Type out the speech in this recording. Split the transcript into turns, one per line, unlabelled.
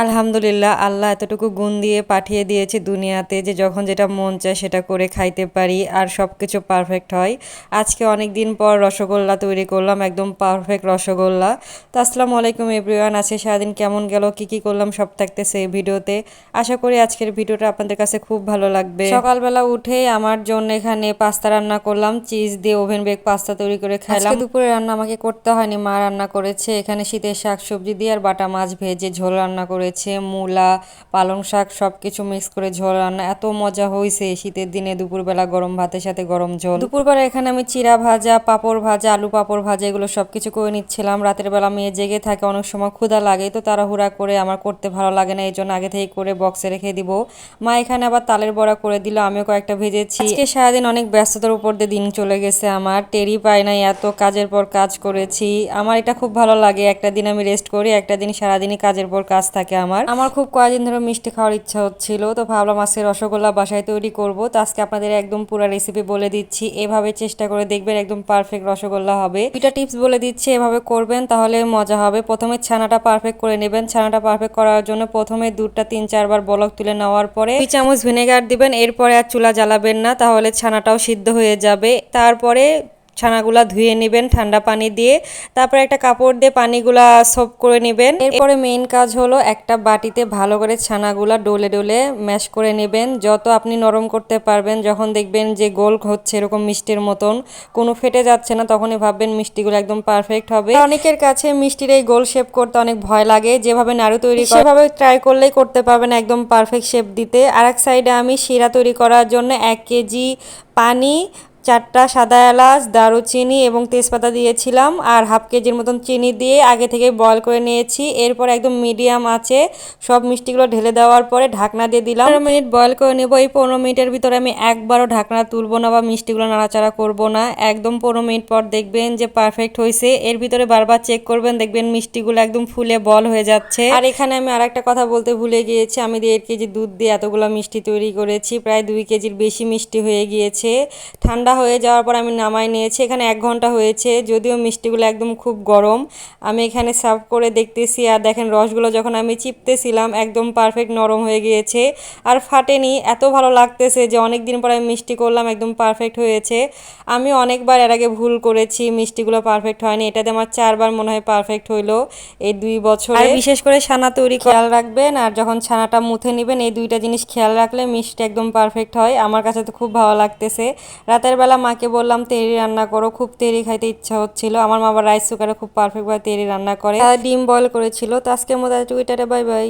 আলহামদুলিল্লাহ, আল্লাহ এতটুকু গুণ দিয়ে পাঠিয়ে দিয়েছে দুনিয়াতে যে যখন যেটা মন চায় সেটা করে খাইতে পারি আর সব কিছু পারফেক্ট হয়। আজকে অনেক দিন পর রসগোল্লা তৈরি করলাম, একদম পারফেক্ট রসগোল্লা। তো আসসালামু আলাইকুম এভরিওয়ান, আজকে সারাদিন কেমন গেল, কি কি করলাম সব থাকতেছে এই ভিডিওতে। আশা করি আজকের ভিডিওটা আপনাদের কাছে খুব ভালো লাগবে। সকালবেলা উঠে আমার জন্য এখানে পাস্তা রান্না করলাম, চিজ দিয়ে ওভেন বেক পাস্তা তৈরি করে খাইলাম। আজকে দুপুরে রান্না আমাকে করতে হয়নি, মা রান্না করেছে। এখানে শীতের শাকসবজি দিয়ে আর বাটা মাছ ভেজে ঝোল রান্না করেছে, মূলা পালং শাক সবকিছু মিক্স করে ঝোল রান্না। এত মজা হয়েছে শীতের দিনে দুপুরবেলা গরম ভাতের সাথে গরম ঝোল। দুপুরবেলা এখানে আমি চিড়া ভাজা, পাপড় ভাজা, আলু পাপড় ভাজা এগুলো সবকিছু করে নিচ্ছিলাম। রাতের বেলা মেয়ে জেগে থাকে, অনেক সময় ক্ষুধা লাগে, তো তাড়াহুড়া করে আমার করতে ভালো লাগে না, এই জন্য আগে থেকে করে বক্সে রেখে দিব। মা এখানে আবার তালের বড়া করে দিল, আমিও কয়েকটা ভেজেছি। আজকে সারাদিন অনেক ব্যস্ততার উপর দিয়ে দিন চলে গেছে, আমার টেরই পাই নাই এত কাজের পর কাজ করেছি। আমার এটা খুব ভালো লাগে, একটা দিন আমি রেস্ট করি, একটা দিন সারাদিনই কাজের পর কাজ থাকে। আমার খুব কয়েকদিন ধরে মিষ্টি খাওয়ার ইচ্ছা হচ্ছিল, তো ভাবলাম আজকে রসগোল্লা বাসায় তৈরি করব। তো আজকে আপনাদের একদম পুরো রেসিপি বলে দিচ্ছি, এভাবে চেষ্টা করে দেখবেন, একদম পারফেক্ট রসগোল্লা হবে। দুইটা টিপস বলে দিচ্ছি, এভাবে করবেন তাহলে মজা হবে। প্রথমে ছানাটা পারফেক্ট করে নেবেন। ছানাটা পারফেক্ট করার জন্য প্রথমে দুধটা 3-4 বার বলক তুলে নেওয়ার পরে 2 চামচ ভিনেগার দিবেন। এরপরে আর চুলা জ্বালাবেন না, তাহলে ছানাটাও সিদ্ধ হয়ে যাবে। তারপরে ছানাগুলা ধুয়ে নেবেন ঠান্ডা পানি দিয়ে, তারপরে একটা কাপড় দিয়ে পানিগুলা সোপ করে নেবেন। এরপরে মেইন কাজ হলো একটা বাটিতে ভালো করে ছানাগুলা ডলে ডলে ম্যাশ করে নেবেন। যত আপনি নরম করতে পারবেন, যখন দেখবেন যে গোল হচ্ছে এরকম মিষ্টির মতন, কোনো ফেটে যাচ্ছে না, তখনই ভাববেন মিষ্টিগুলো একদম পারফেক্ট হবে। অনেকের কাছে মিষ্টির এই গোল শেপ করতে অনেক ভয় লাগে, যেভাবে নাড়ু তৈরি করে সেভাবে ট্রাই করলেই করতে পারবেন একদম পারফেক্ট শেপ দিতে। আর এক সাইডে আমি শিরা তৈরি করার জন্য 1 কেজি পানি, 4টা সাদা এলাচ, দারুচিনি এবং তেজপাতা দিয়েছিলাম, আর হাফ কেজির মতন চিনি দিয়ে আগে থেকে বয়ল করে নিয়েছি। এরপর একদম মিডিয়াম আঁচে সব মিষ্টিগুলো ঢেলে দেওয়ার পরে ঢাকনা দিয়ে দিলাম। 15 মিনিট বয়ল করে নেব। এই 15 মিনিটের ভিতরে আমি একবারও ঢাকনা তুলবো না বা মিষ্টিগুলো নাড়াচাড়া করব না। একদম 15 মিনিট পর দেখবেন যে পারফেক্ট হয়েছে। এর ভিতরে বারবার চেক করবেন, দেখবেন মিষ্টিগুলো একদম ফুলে বল হয়ে যাচ্ছে। আর এখানে আমি আরেকটা কথা বলতে ভুলে গিয়েছি, আমি 1.5 কেজি দুধ দিয়ে এতগুলো মিষ্টি তৈরি করেছি, প্রায় 2 কেজির বেশি মিষ্টি হয়ে গিয়েছে। ঠান্ডা হয়ে যাওয়ার পর আমি নামাই নিয়েছি। এখানে 1 ঘন্টা হয়েছে, যদিও মিষ্টিগুলো একদম খুব গরম। আমি এখানে সার্ভ করে দেখতেছি, আর দেখেন রসগুলো যখন আমি চিপতেছিলাম একদম পারফেক্ট নরম হয়ে গিয়েছে আর ফাটেনি। এত ভালো লাগতেছে যে অনেক দিন পর আমি মিষ্টি করলাম, একদম পারফেক্ট হয়েছে। আমি অনেকবার এর আগে ভুল করেছি, মিষ্টিগুলো পারফেক্ট হয়নি, এটাতে আমার 4 বার মনে হয় পারফেক্ট হইলো এই 2 বছরে। আর বিশেষ করে ছানা তৈরি খেয়াল রাখবেন, আর যখন ছানাটা মুথে নেবেন এই 2টা জিনিস খেয়াল রাখলে মিষ্টি একদম পারফেক্ট হয়। আমার কাছে তো খুব ভালো লাগতেছে। রাতের বেলা মাকে বললাম তেহরি রান্না করো, খুব তেহরি খাইতে ইচ্ছা হচ্ছিল। আমার মা আবার রাইস কুকারে খুব পারফেক্টভাবে তেহরি রান্না করে, ডিম বয়েল করেছিল। তো আজকের মতো এটুকুই, টাটা বাই বাই।